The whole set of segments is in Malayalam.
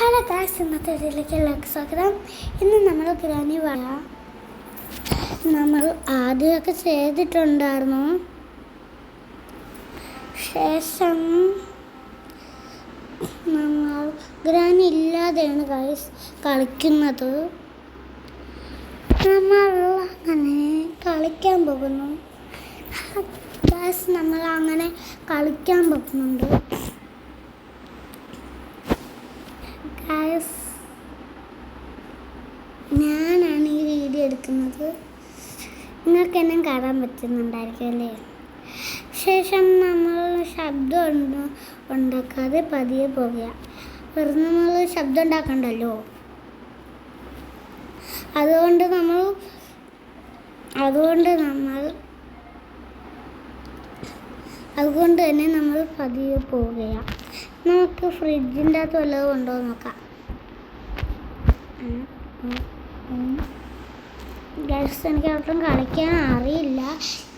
ഹലോ ഗായ്സ്, ഇന്നത്തെ വീഡിയോയിലേക്ക് എല്ലാവർക്കും സ്വാഗതം. ഇന്ന് നമ്മൾ ഗ്രാനി പറയാം. നമ്മൾ ആദ്യമൊക്കെ ചെയ്തിട്ടുണ്ടായിരുന്നു. ശേഷം നമ്മൾ ഗ്രാനി ഇല്ലാതെയാണ് ഗായ്സ് കളിക്കുന്നത്. നമ്മൾ അങ്ങനെ കളിക്കാൻ പോകുന്നു ഗായ്സ്. നമ്മൾ അങ്ങനെ കളിക്കാൻ പോകുന്നുണ്ട്. ഞാനാണ് ഈ വീഡിയോ എടുക്കുന്നത്. നിങ്ങൾക്ക് എന്നെ കാണാൻ പറ്റുന്നുണ്ടായിരിക്കും അല്ലേ? ശേഷം നമ്മൾ ശബ്ദം ഉണ്ടാക്കാതെ പതിയെ പോകുക. വെറുതെ നമ്മൾ ശബ്ദം ഉണ്ടാക്കണ്ടല്ലോ. അതുകൊണ്ട് തന്നെ നമ്മൾ പതിയെ പോവുകയാണ്. നമുക്ക് ഫ്രിഡ്ജിൻ്റെ അകത്ത് വല്ലതും ഉണ്ടോ എന്ന് നോക്കാം. ഗൈസ്, എനിക്ക് ഒട്ടും കളിക്കാൻ അറിയില്ല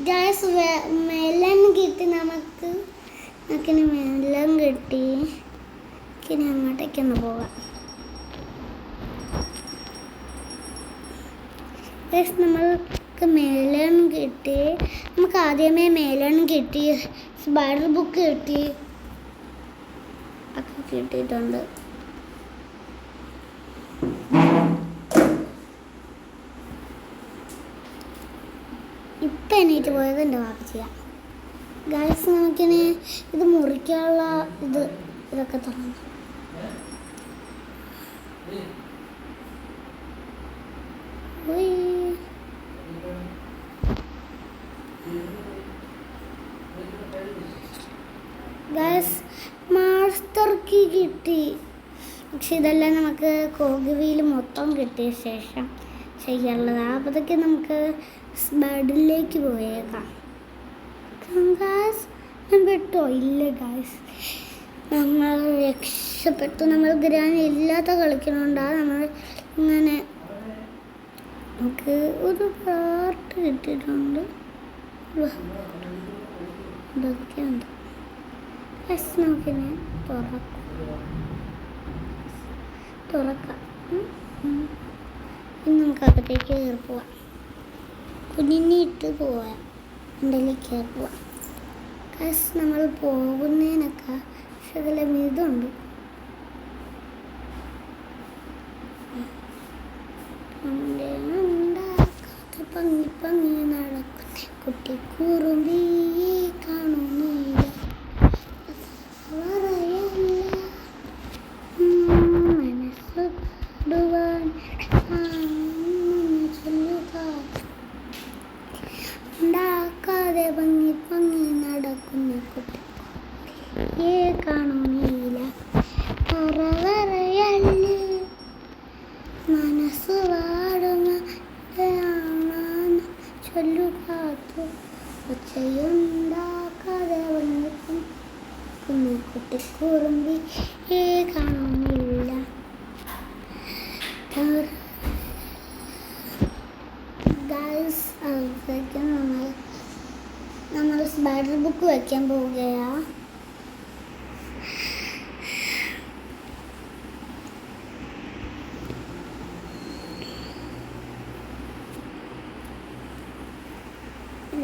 ഗൈസ്. മെലൺ കിട്ടി, നമുക്കിനി മെലൺ കിട്ടി. ഇനി അങ്ങോട്ടേക്കൊന്ന് പോകാം ഗൈസ്. നമ്മൾക്ക് മെലൺ കിട്ടി. നമുക്ക് ആദ്യമേ മെലൺ കിട്ടി, സ്പൈഡർ ബുക്ക് കിട്ടി, ഒക്കെ കിട്ടിയിട്ടുണ്ട്. ഇപ്പം എണീറ്റ് പോയത് എൻ്റെ വാപ്പച്ചിയാണ് ഗൈസ്. നമുക്കിനി ഇത് മുറിക്കാനുള്ള ഇതൊക്കെ തുടങ്ങും. ഗൈസ്, മാസ്റ്റർ കീ കിട്ടി. പക്ഷെ ഇതെല്ലാം നമുക്ക് കോഗിവിയിൽ മൊത്തം കിട്ടിയ ശേഷം ചെയ്യാനുള്ളതാണ്. അപ്പോഴത്തേക്ക് നമുക്ക് ബെഡിലേക്ക് പോയേക്കാം. ഞാൻ പെട്ടോ? ഇല്ല ഗായ്സ്, നമ്മൾ രക്ഷപ്പെട്ടു. നമ്മൾ ഗ്രാനി ഇല്ലാത്ത കളിക്കണോണ്ടാണ് നമ്മൾ ഇങ്ങനെ. നമുക്ക് ഒരു പാട്ട് കിട്ടിയിട്ടുണ്ട്. ഇതൊക്കെയുണ്ട് ഗായ്സ്. നമുക്കിനെ തുറക്കാം. ഇനി നമുക്ക് അകത്തേക്ക് കയറി പോവാം. കുഞ്ഞിട്ട് പോവാം. ഉണ്ടെങ്കിൽ കയറി പോവാം ഗൈസ്. നമ്മൾ പോകുന്നതിനൊക്കെ ശകലം ഇതുണ്ട്. പങ്ങി നടക്കുന്ന കുട്ടി കുറുമ്പി കാണുന്നില്ല. മനസ്സ് പാടുവാൻ ഉണ്ടാക്കാതെ പങ്ങി നടക്കുന്ന കുട്ടി കാണുന്നില്ല. പറവറയല്ലേ മനസ്സ് പാടുന്ന ചൊല്ലുകാത്തു ഒച്ചയുണ്ടാക്കാതെ പങ്ങി കുട്ടി കുറുമ്പി കാണുന്നില്ല. ഗൈസ്, അതൊക്കെ നമ്മൾ സ്പൈഡർ ബുക്ക് വയ്ക്കാൻ പോവുകയാണ്.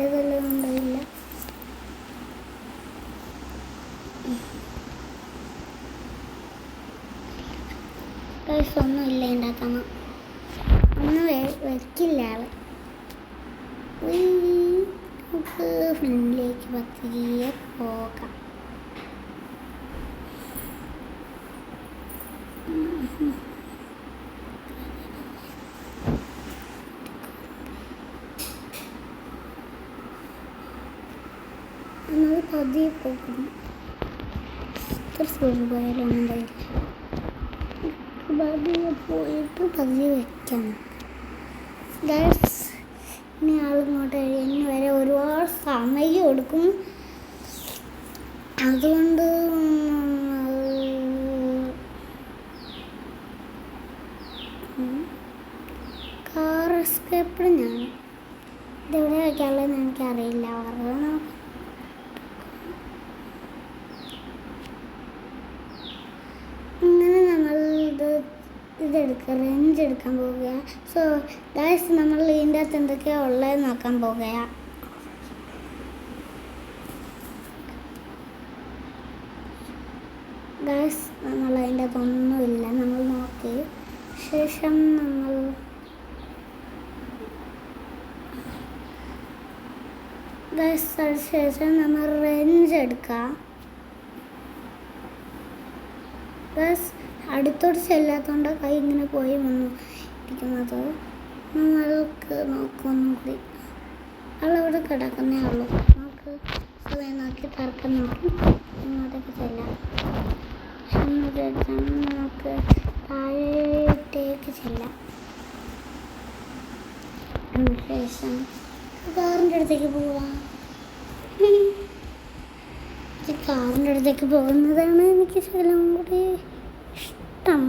ഇതെല്ലാം ഉണ്ടായില്ല. ഗൈസ്, ഒന്നും ഇല്ല ഉണ്ടാക്കണം. ഒന്നും വയ്ക്കില്ല ആള്. നമുക്ക് ഫ്രണ്ടിലേക്ക് പതിയെ പോകാം. നമ്മൾ പതിയെ പോകുന്നു. ഇത്ര സ്പീഡ് പോയാലൊന്നും ഉണ്ടായില്ല. പതിയെ പോയിട്ട് പതിയെ വയ്ക്കാം ഗൈസ്. ഇനി ആളിങ്ങോട്ട് ഇനി വരെ ഒരുപാട് സമയം എടുക്കും. അതുകൊണ്ട് കാർ എസ്കേപ്പിൽ ഞാൻ ഇതെവിടെ വയ്ക്കാനുള്ളതെന്ന് എനിക്കറിയില്ല. അവരുടെ റേഞ്ച് എടുക്കാൻ പോവുക. സോ ഗൈസ്, നമ്മൾ ഇതിൻ്റെ അകത്ത് എന്തൊക്കെയാണ് ഉള്ളത് നോക്കാൻ പോവുകയാണ്. ഗൈസ്, നമ്മൾ അതിൻ്റെ അകത്തൊന്നുമില്ല. നമ്മൾ നോക്കി ശേഷം നമ്മൾ ശേഷം നമ്മൾ റേഞ്ച് എടുക്കാം. അടുത്തോട്ട് ചെല്ലാത്തതുകൊണ്ട് കൈ ഇങ്ങനെ പോയി വന്നു ഇരിക്കുന്നത്. നമ്മൾക്ക് നോക്കൊന്നും കൂടി ആളവിടെ കിടക്കുന്നേ ഉള്ളൂ. നമുക്ക് സമയം നോക്കി തർക്കം നോക്കി അങ്ങോട്ടേക്ക് ചെല്ലാം. നമുക്ക് താഴേട്ടേക്ക് ചെല്ലാം. ശേഷം കാറിൻ്റെ അടുത്തേക്ക് പോവാം. കാറിൻ്റെ അടുത്തേക്ക് പോകുന്നതാണ് എനിക്ക് ശകലം കൂടി ഇഷ്ടം.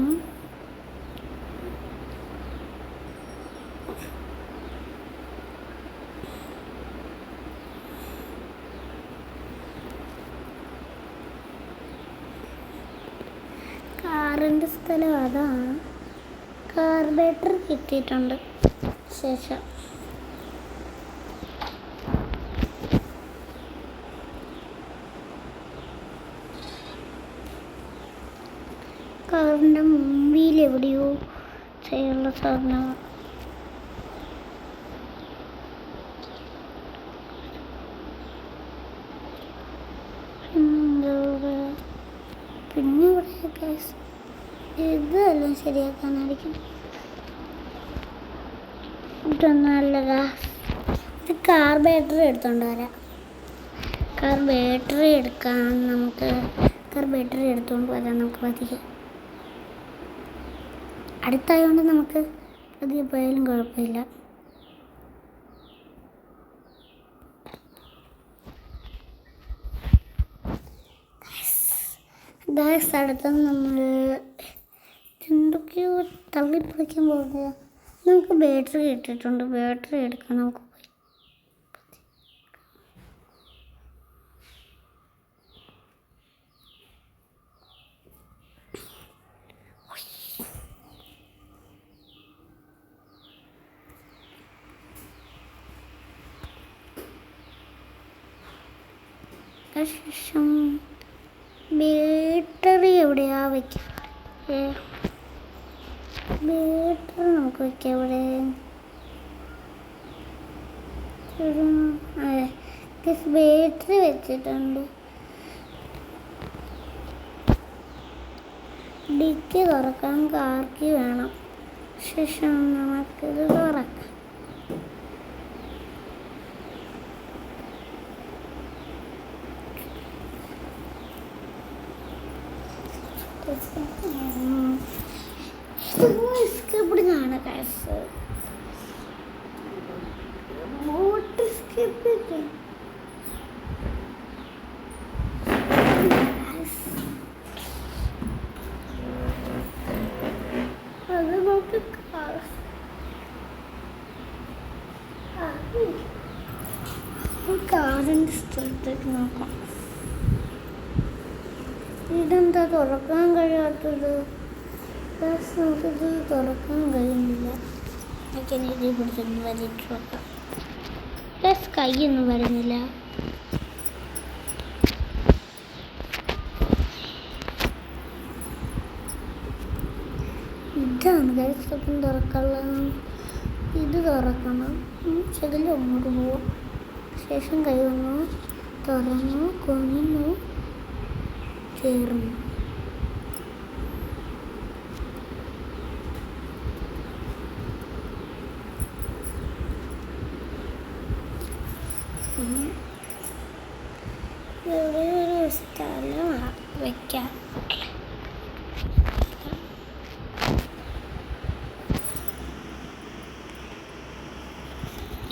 കാറിൻ്റെ സ്ഥലം അതാണ്. കാർ ബാറ്ററി കിട്ടിയിട്ടുണ്ട്. ശേഷം കാറിൻ്റെ മുമ്പിൽ എവിടെയോ ചെയ്യുന്ന സാധനമാണ്. പിന്നെ ഇവിടെ ഇതെല്ലാം ശരിയാക്കാനായിരിക്കും. ഇതൊന്നല്ല, ഇത് കാർ ബാറ്ററി എടുത്തോണ്ട് വരാം. കാർ ബാറ്ററി എടുക്കാൻ നമുക്ക് കാർ ബാറ്ററി എടുത്തുകൊണ്ട് വരാൻ നമുക്ക് പറ്റില്ല. അടുത്തായതുകൊണ്ട് നമുക്ക് അധികം പോയാലും കുഴപ്പമില്ല. ഗായ്സ്, അടുത്ത് നമ്മൾ എന്തൊക്കെയോ തള്ളിപ്പറിക്കാൻ പോകുക. നമുക്ക് ബാറ്ററി കിട്ടിയിട്ടുണ്ട്. ബാറ്ററി എടുക്കാൻ നമുക്ക് പോയി. ശേഷം ബാറ്ററി എവിടെയാ വയ്ക്കുക? ബാറ്ററി നമുക്ക് വയ്ക്കാം. ഇവിടെ ബാറ്ററി വെച്ചിട്ടുണ്ട്. ഡിക്കി തുറക്കാൻ കാർക്കി വേണം. ശേഷം നമുക്കിത് തുറക്കാം. ഇവിടുന്നാണ് കാസ് മോട്ടർ സ്കിപ്പ്. അത് നോക്കി കാറിൻ്റെ സ്ഥലത്തേക്ക് നോക്കാം. ഇതെന്താ തുറക്കാൻ കഴിയാത്തത്? നമുക്കിത് തുറക്കാൻ കഴിയുന്നില്ല. എനിക്കിനി ഇത് പിടിച്ചൊന്ന് വലിച്ചു വെക്കാം. കൈയൊന്നും വരുന്നില്ല. ഇതാണ് കൈപ്പം തുറക്കാനുള്ളത്. ഇത് തുറക്കണം. ശകലം അങ്ങോട്ട് പോവാം. ശേഷം കൈ വന്നു, തുറന്നു, കൊന്നു, ചേർന്നു. ഇവിടെ ഒരു സ്ഥലം വയ്ക്കാം.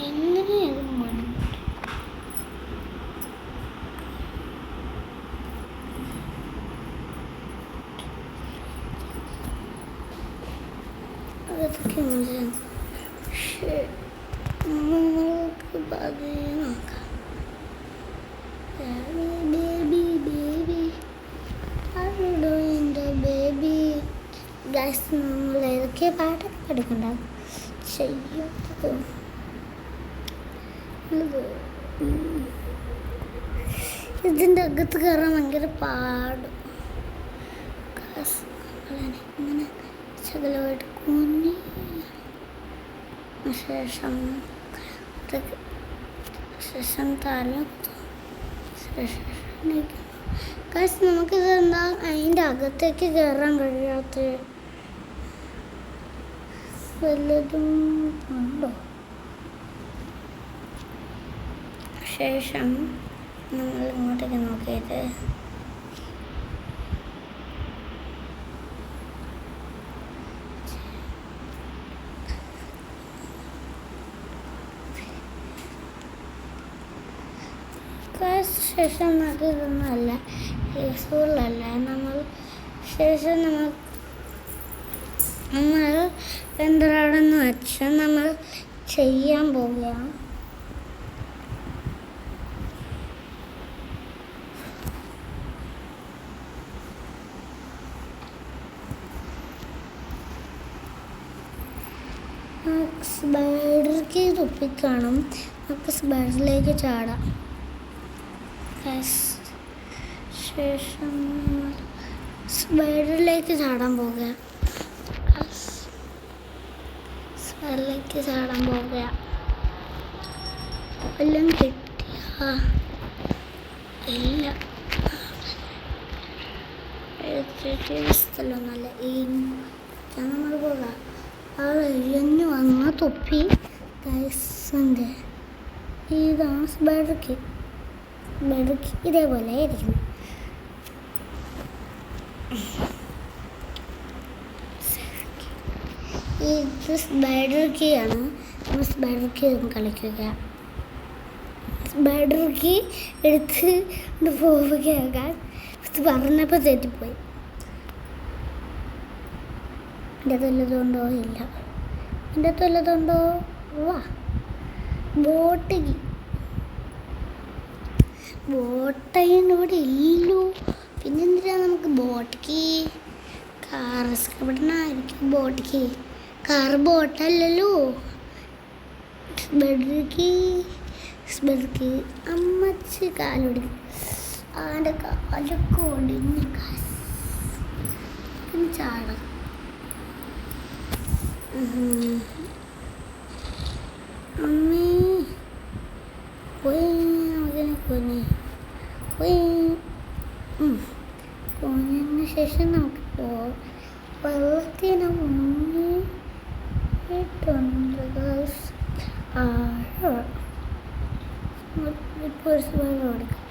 എന്തിനാ മണ്ണ്? അതൊക്കെ നമ്മൾക്ക് പതിയെ നോക്കാം. Baby, baby, how you doing, the baby? Guys നമ്മൾ ഏതൊക്കെ പാട്ടൊക്കെ പഠിക്കണ്ടാവും ചെയ്യും. ഇതിൻ്റെ അകത്ത് കയറാൻ ഭയങ്കര പാടും. ഇങ്ങനെ ശകലമായിട്ട് കുഞ്ഞി ശേഷം തല നമുക്കിത് എന്താ അതിൻ്റെ അകത്തേക്ക് കയറാൻ കഴിയാത്ത വല്ലതും ഉണ്ടോ? ശേഷം നമ്മൾ ഇങ്ങോട്ടേക്ക് നോക്കിയിട്ട് ശേഷം നമുക്ക് ഇതൊന്നുമല്ല യൂസ്ഫുള്ളല്ല. ശേഷം നമ്മൾ എന്താണെന്ന് വെച്ചാൽ നമ്മൾ ചെയ്യാൻ പോവുകയാണ്. സ്പൈഡർക്ക് തുപ്പിക്കാണും. നമുക്ക് സ്പൈഡറിലേക്ക് ചാടാം. ശേഷം സ്പൈഡറിലേക്ക് ചാടാൻ പോകുക. എല്ലാം കിട്ടിയ എല്ലാം സ്ഥലമൊന്നുമല്ല. നമ്മൾ പോകുക. ആ എഴിഞ്ഞു വന്ന തൊപ്പി ഗൈസിൻ്റെ ഇതാണ് സ്പൈഡർക്ക്. ഇതേപോലെ ആയിരിക്കും. ഇത് സ്പൈഡർക്കിയാണ്. നമ്മൾ സ്പൈഡർക്ക് കളിക്കുക. സ്പൈഡർക്ക് എടുത്ത് പോവുകയാകാൻ പറഞ്ഞപ്പോൾ തെറ്റിപ്പോയി. എൻ്റെ തൊല്ലതുണ്ടോ? ഇല്ല. എൻ്റെ തൊല്ലതുണ്ടോ? വാ ബോട്ടയിനോട് ഇല്ലു. പിന്നെന്തിനാ നമുക്ക് ബോട്ടിക്ക്? കാർ ഇവിടുന്നായിരിക്കും ബോട്ടിക്ക്. കാർ ബോട്ടല്ലല്ലോ. സ്പെഡർക്ക് അമ്മച്ച് കാലൊടിക്കും. ആൻ്റെ കാലൊക്കെ ഒടിഞ്ഞ് ചാടാം. അമ്മേ പോയി കൊഞ്ഞതിന് ശേഷം നമുക്ക് വെള്ളത്തിന് മുങ്ങിയിട്ടുണ്ട്. ഇപ്പോൾ ഒരു വെള്ളം എടുക്കാം.